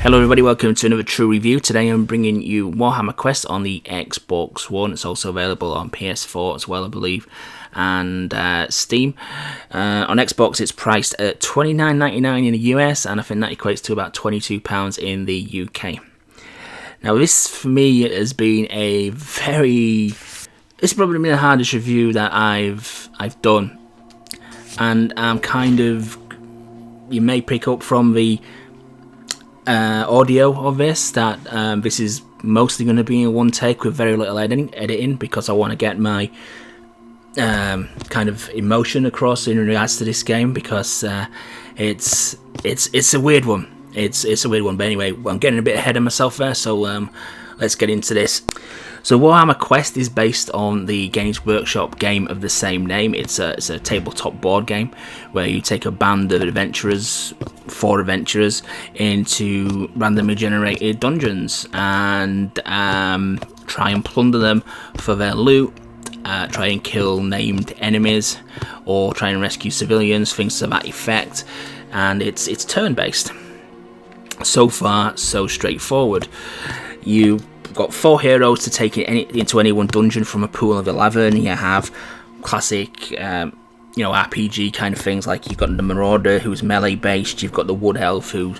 Hello everybody, welcome to another True Review. Today I'm bringing you Warhammer Quest on the Xbox One. It's also available on PS4 as well, I believe, and Steam. On Xbox it's priced at $29.99 in the US, and I think that equates to about £22 in the UK. Now this for me has been it's probably been the hardest review that I've done, and I'm you may pick up from the audio of this that this is mostly going to be in one take with very little editing because I want to get my kind of emotion across in regards to this game, because it's a weird one. It's a weird one, but anyway, I'm getting a bit ahead of myself there, so let's get into this. So Warhammer Quest is based on the Games Workshop game of the same name. It's a tabletop board game where you take a band of adventurers, 4 adventurers, into randomly generated dungeons and try and plunder them for their loot, try and kill named enemies, or try and rescue civilians, things to that effect. And it's turn-based. So far, so straightforward. You've got 4 heroes to take into any one dungeon from a pool of 11. You have classic, RPG kind of things, like you've got the Marauder, who's melee based. You've got the Wood Elf, who's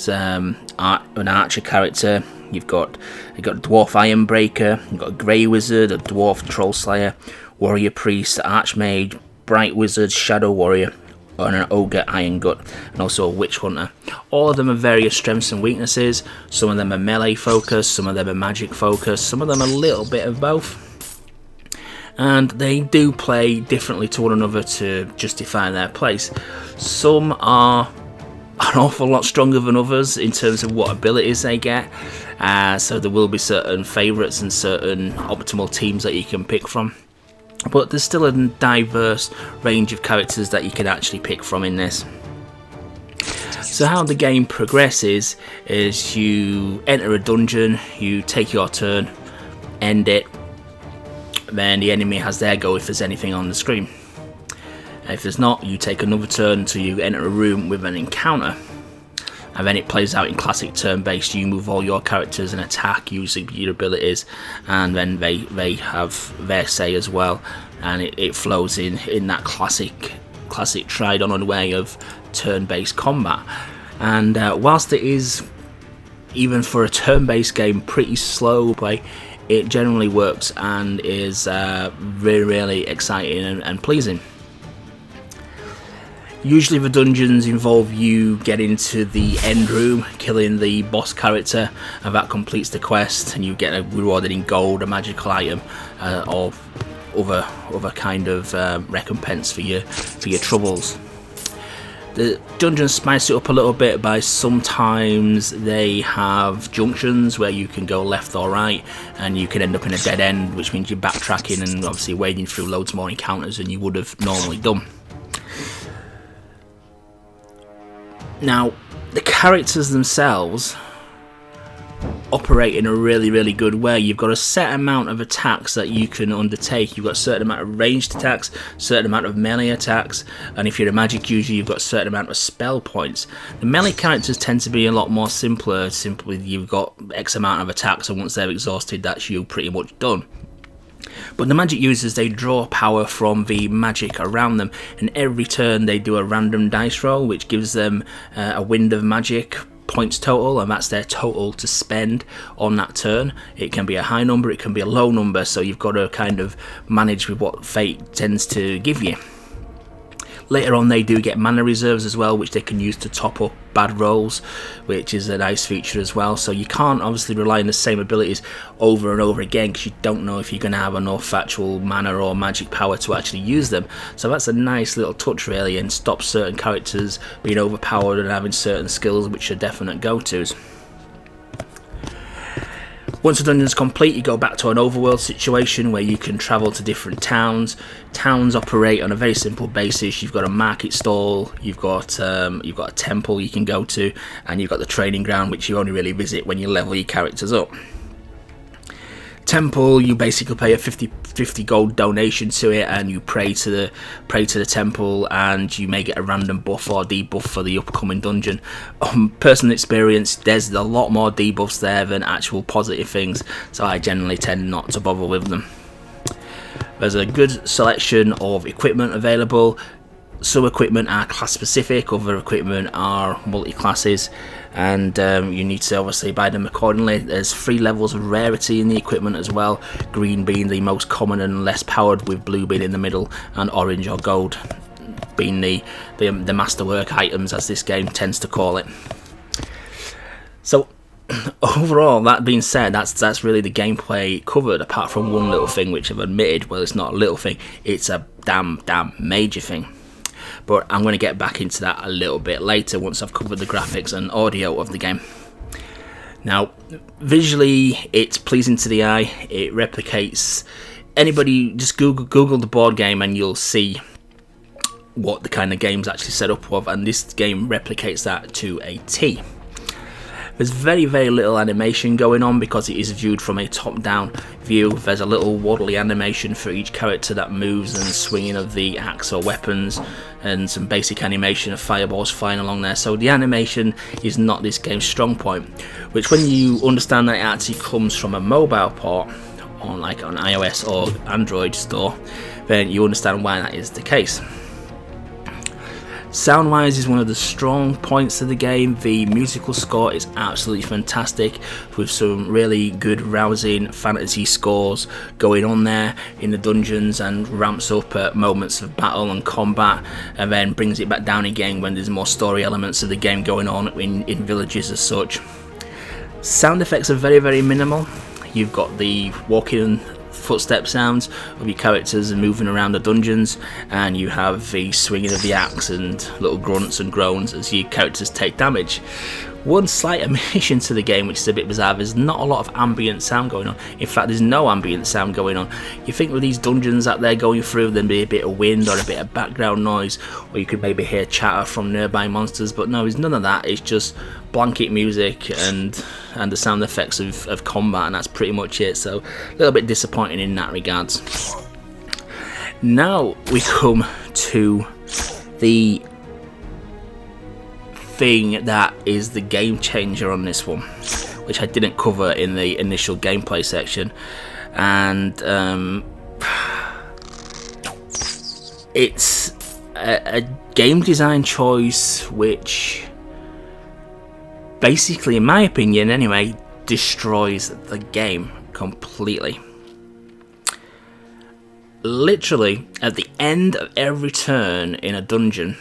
an archer character. You've got the Dwarf Ironbreaker. You've got a Grey Wizard, a Dwarf Troll Slayer, Warrior Priest, Archmage, Bright Wizard, Shadow Warrior, and an Ogre Iron Gut, and also a Witch Hunter. All of them have various strengths and weaknesses. Some of them are melee focused, some of them are magic focused, some of them a little bit of both. And they do play differently to one another to justify their place. Some are an awful lot stronger than others in terms of what abilities they get. So there will be certain favourites and certain optimal teams that you can pick from. But there's still a diverse range of characters that you can actually pick from in this. So how the game progresses is you enter a dungeon, you take your turn, end it, then the enemy has their go if there's anything on the screen. If there's not, you take another turn until you enter a room with an encounter. And then it plays out in classic turn-based. You move all your characters and attack using your abilities, and then they have their say as well, and it flows in that classic tried-on way of turn-based combat. And whilst it is, even for a turn-based game, pretty slow play, it generally works and is really, really exciting and pleasing. Usually the dungeons involve you getting to the end room, killing the boss character, and that completes the quest, and you get rewarded in gold, a magical item, or other kind of recompense for your troubles. The dungeons spice it up a little bit by sometimes they have junctions where you can go left or right, and you can end up in a dead end, which means you're backtracking and obviously wading through loads more encounters than you would have normally done. Now, the characters themselves operate in a really, really good way. You've got a set amount of attacks that you can undertake. You've got a certain amount of ranged attacks, certain amount of melee attacks, and if you're a magic user, you've got a certain amount of spell points. The melee characters tend to be a lot more simpler. Simply, you've got X amount of attacks, and once they're exhausted, that's you pretty much done. But the magic users, they draw power from the magic around them, and every turn they do a random dice roll which gives them a wind of magic points total, and that's their total to spend on that turn. It can be a high number, it can be a low number, so you've got to kind of manage with what fate tends to give you. Later on they do get mana reserves as well, which they can use to top up bad rolls, which is a nice feature as well. So you can't obviously rely on the same abilities over and over again, because you don't know if you're going to have enough actual mana or magic power to actually use them. So that's a nice little touch really, and stops certain characters being overpowered and having certain skills which are definite go-tos. Once the dungeon's complete, you go back to an overworld situation where you can travel to different towns. Towns operate on a very simple basis. You've got a market stall, you've got a temple you can go to, and you've got the training ground, which you only really visit when you level your characters up. temple, you basically pay a 50 gold donation to it, and you pray to the temple, and you may get a random buff or debuff for the upcoming dungeon. Personal experience, there's a lot more debuffs there than actual positive things, so I generally tend not to bother with them. There's a good selection of equipment available. Some equipment are class specific, other equipment are multi-classes, and you need to obviously buy them accordingly. There's 3 levels of rarity in the equipment as well, green being the most common and less powered, with blue being in the middle, and orange or gold being the masterwork items, as this game tends to call it. So overall, that being said, that's really the gameplay covered, apart from one little thing which I've admitted, well, it's not a little thing, it's a damn major thing. But I'm going to get back into that a little bit later once I've covered the graphics and audio of the game. Now, visually, it's pleasing to the eye. It replicates... Anybody, just Google the board game and you'll see what the kind of game's actually set up with, and this game replicates that to a T. There's very little animation going on because it is viewed from a top-down view. There's a little waddly animation for each character that moves and swinging of the axe or weapons, and some basic animation of fireballs flying along there. So the animation is not this game's strong point, which when you understand that it actually comes from a mobile port on like an iOS or Android store, then you understand why that is the case. Sound-wise is one of the strong points of the game. The musical score is absolutely fantastic, with some really good rousing fantasy scores going on there in the dungeons, and ramps up at moments of battle and combat, and then brings it back down again when there's more story elements of the game going on in villages as such. Sound effects are very minimal. You've got the walking footstep sounds of your characters and moving around the dungeons, and you have the swinging of the axe and little grunts and groans as your characters take damage. One slight omission to the game, which is a bit bizarre, there's not a lot of ambient sound going on. In fact, there's no ambient sound going on. You think with these dungeons that they're going through, there'd be a bit of wind or a bit of background noise, or you could maybe hear chatter from nearby monsters, but no, there's none of that. It's just blanket music and the sound effects of combat, and that's pretty much it. So a little bit disappointing in that regards. Now we come to the thing that is the game changer on this one, which I didn't cover in the initial gameplay section, and it's a game design choice which basically, in my opinion anyway, destroys the game completely. Literally, at the end of every turn in a dungeon,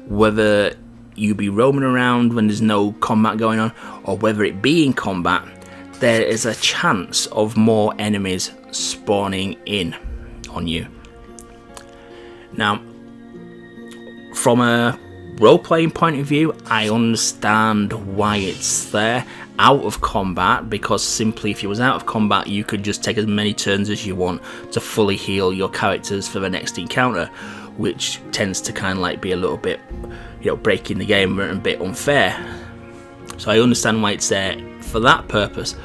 whether you be roaming around when there's no combat going on, or whether it be in combat, there is a chance of more enemies spawning in on you. Now, from a role-playing point of view, I understand why it's there out of combat, because simply if you was out of combat, you could just take as many turns as you want to fully heal your characters for the next encounter, which tends to kind of like be a little bit, breaking the game and a bit unfair. So I understand why it's there for that purpose,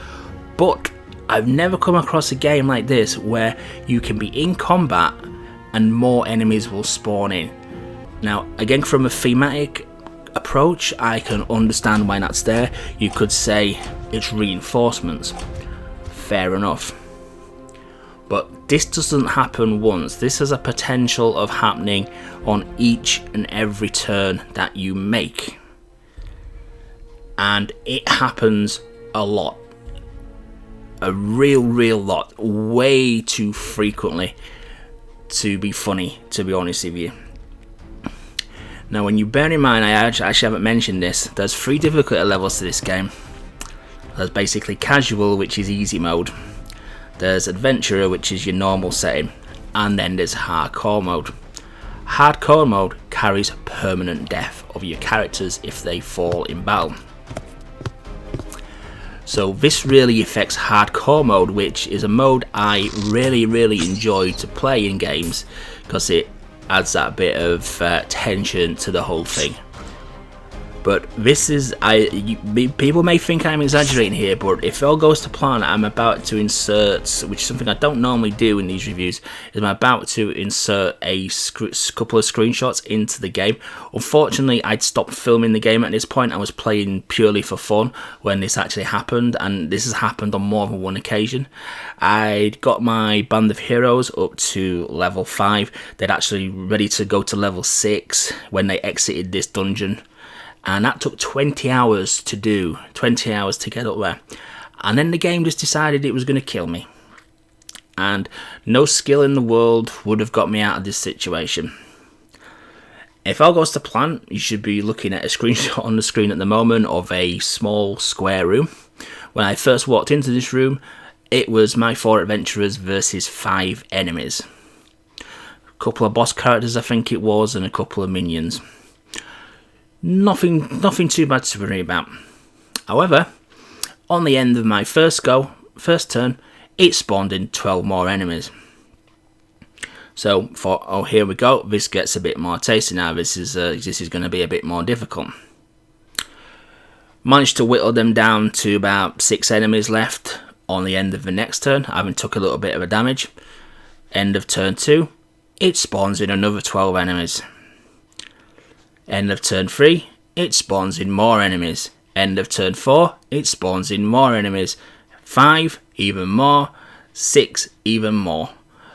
but I've never come across a game like this where you can be in combat and more enemies will spawn in. Now, again, from a thematic approach, I can understand why that's there. You could say it's reinforcements. Fair enough. But this doesn't happen once. This has a potential of happening on each and every turn that you make. And it happens a lot. A real lot. Way too frequently to be funny, to be honest with you. Now, when you bear in mind, I actually haven't mentioned this, there's 3 difficulty levels to this game. There's basically casual, which is easy mode. There's adventurer, which is your normal setting. And then there's hardcore mode. Hardcore mode carries permanent death of your characters if they fall in battle. So this really affects hardcore mode, which is a mode I really enjoy to play in games, because it adds that bit of tension to the whole thing. But this is, people may think I'm exaggerating here, but if all goes to plan, I'm about to insert, which is something I don't normally do in these reviews, is I'm about to insert a couple of screenshots into the game. Unfortunately, I'd stopped filming the game at this point. I was playing purely for fun when this actually happened, and this has happened on more than one occasion. I'd got my band of heroes up to level 5. They'd actually ready to go to level 6 when they exited this dungeon. And that took 20 hours to do, 20 hours to get up there. And then the game just decided it was going to kill me. And no skill in the world would have got me out of this situation. If all goes to plan, you should be looking at a screenshot on the screen at the moment of a small square room. When I first walked into this room, it was my 4 adventurers versus 5 enemies. A couple of boss characters I think it was, and a couple of minions. Nothing too bad to worry about. However, on the end of my first turn, it spawned in 12 more enemies. So thought, oh, here we go. This gets a bit more tasty now. This is going to be a bit more difficult. Managed to whittle them down to about 6 enemies left on the end of the next turn. Having took a little bit of a damage. End of turn 2, it spawns in another 12 enemies. End of turn 3, it spawns in more enemies. End of turn 4, it spawns in more enemies. 5, even more. 6, even more.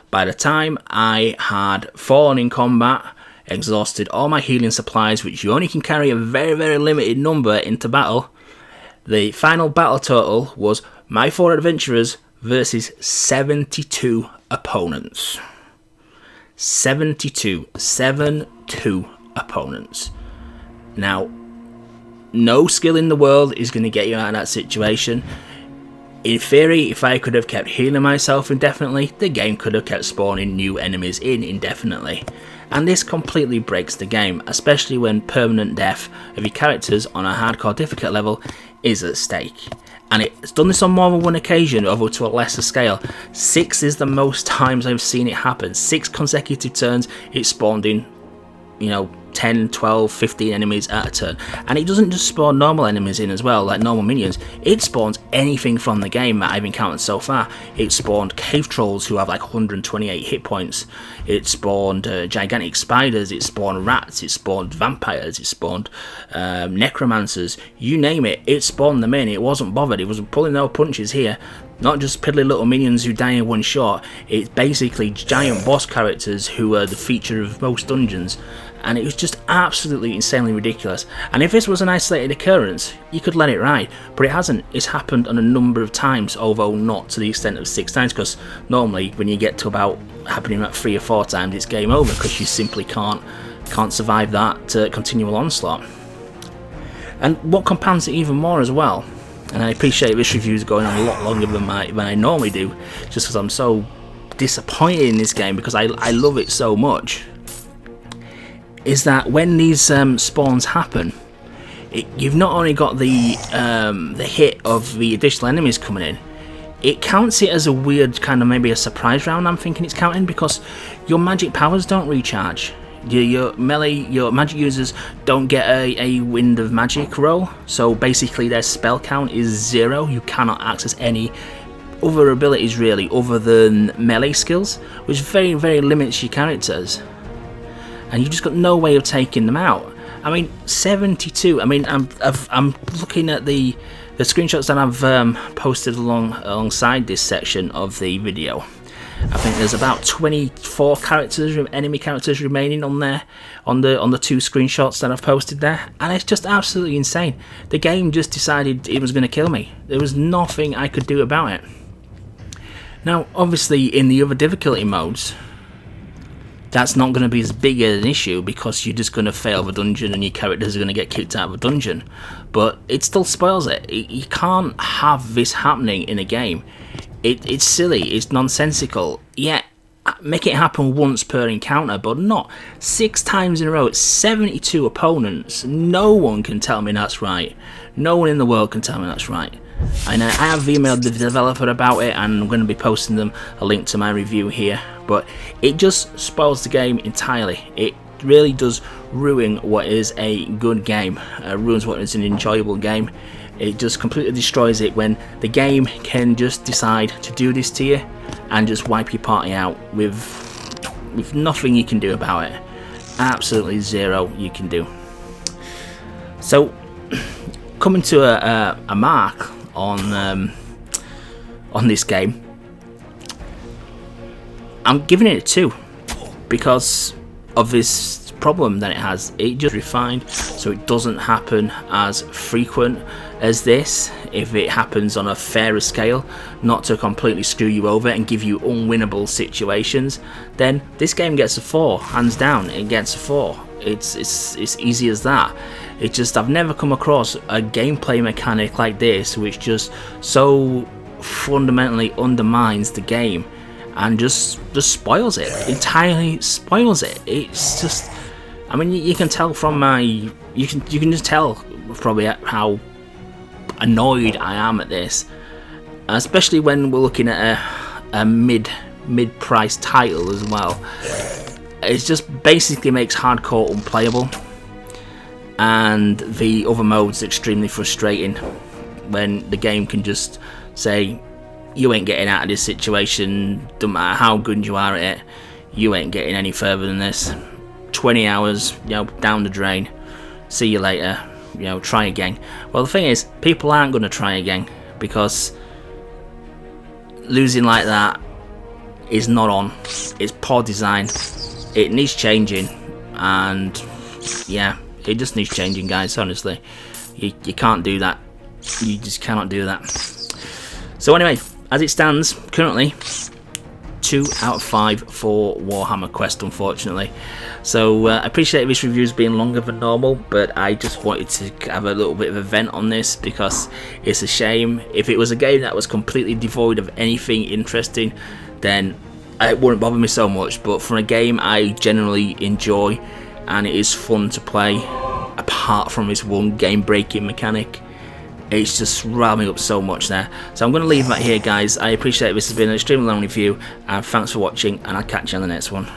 By the time I had fallen in combat, exhausted all my healing supplies, which you only can carry a very, very limited number into battle, the final battle total was my 4 adventurers versus 72 opponents. 72 opponents. Now, no skill in the world is going to get you out of that situation. In theory, if I could have kept healing myself indefinitely, the game could have kept spawning new enemies in indefinitely. And this completely breaks the game, especially when permanent death of your characters on a hardcore difficult level is at stake. And it's done this on more than one occasion, over to a lesser scale. 6 is the most times I've seen it happen. 6 consecutive turns, it spawned in, 10, 12, 15 enemies at a turn. And it doesn't just spawn normal enemies in as well, like normal minions. It spawns anything from the game that I've encountered so far. It spawned cave trolls who have like 128 hit points. It spawned gigantic spiders. It spawned rats. It spawned vampires. It spawned necromancers. You name it, it spawned them in. It wasn't bothered. It wasn't pulling no punches here. Not just piddly little minions who die in one shot. It's basically giant boss characters who are the feature of most dungeons. And it was just absolutely insanely ridiculous. And if this was an isolated occurrence, you could let it ride, but it hasn't. It's happened on a number of times, although not to the extent of 6 times, because normally when you get to about happening at 3 or 4 times, it's game over, because you simply can't survive that continual onslaught. And what compounds it even more as well, and I appreciate this review is going on a lot longer than I normally do, just because I'm so disappointed in this game, because I love it so much, is that when these spawns happen, you've not only got the hit of the additional enemies coming in, it counts it as a weird kind of maybe a surprise round. I'm thinking it's counting because your magic powers don't recharge. Your magic users don't get a wind of magic roll, so basically their spell count is 0. You cannot access any other abilities really other than melee skills, which very, very limits your characters. And you've just got no way of taking them out. I mean, 72. I mean, I'm looking at the screenshots that I've posted alongside this section of the video. I think there's about 24 enemy characters remaining on there, on the 2 screenshots that I've posted there, and it's just absolutely insane. The game just decided it was going to kill me. There was nothing I could do about it. Now, obviously, in the other difficulty modes, that's not going to be as big an issue because you're just going to fail the dungeon and your characters are going to get kicked out of the dungeon. But it still spoils it. You can't have this happening in a game. It's silly, it's nonsensical. Yeah, make it happen once per encounter, but not 6 times in a row. It's 72 opponents. No one can tell me that's right. No one in the world can tell me that's right. And I have emailed the developer about it, and I'm going to be posting them a link to my review here. But it just spoils the game entirely. It really does ruin what is a good game, ruins what is an enjoyable game. It just completely destroys it when the game can just decide to do this to you and just wipe your party out with nothing you can do about it. Absolutely zero you can do. So, coming to a mark on this game, I'm giving it a 2 because of this problem that it has. It just refined, so it doesn't happen as frequent as this. If it happens on a fairer scale, not to completely screw you over and give you unwinnable situations, then this game gets a 4, hands down. It gets a 4. It's easy as that. It just, I've never come across a gameplay mechanic like this which just so fundamentally undermines the game and just spoils it, entirely spoils it. It's just, I mean, you can tell from my, you can just tell probably how annoyed I am at this, especially when we're looking at a mid-price title as well. It just basically makes hardcore unplayable, and the other modes extremely frustrating when the game can just say, you ain't getting out of this situation, don't matter how good you are at it, you ain't getting any further than this. 20 hours, you know, down the drain, see you later, you know, try again. Well, the thing is, people aren't going to try again, because losing like that is not on. It's poor design. It needs changing, and yeah, it just needs changing, guys. Honestly, you can't do that. You just cannot do that. So anyway, as it stands currently, 2 out of 5 for Warhammer Quest, unfortunately. So I appreciate this review's being longer than normal, but I just wanted to have a little bit of a vent on this because it's a shame. If it was a game that was completely devoid of anything interesting, then it wouldn't bother me so much. But for a game I generally enjoy and it is fun to play, apart from this one game-breaking mechanic, it's just riled me up so much there. So I'm going to leave that here, guys. I appreciate this has been an extremely long review, and thanks for watching, and I'll catch you on the next one.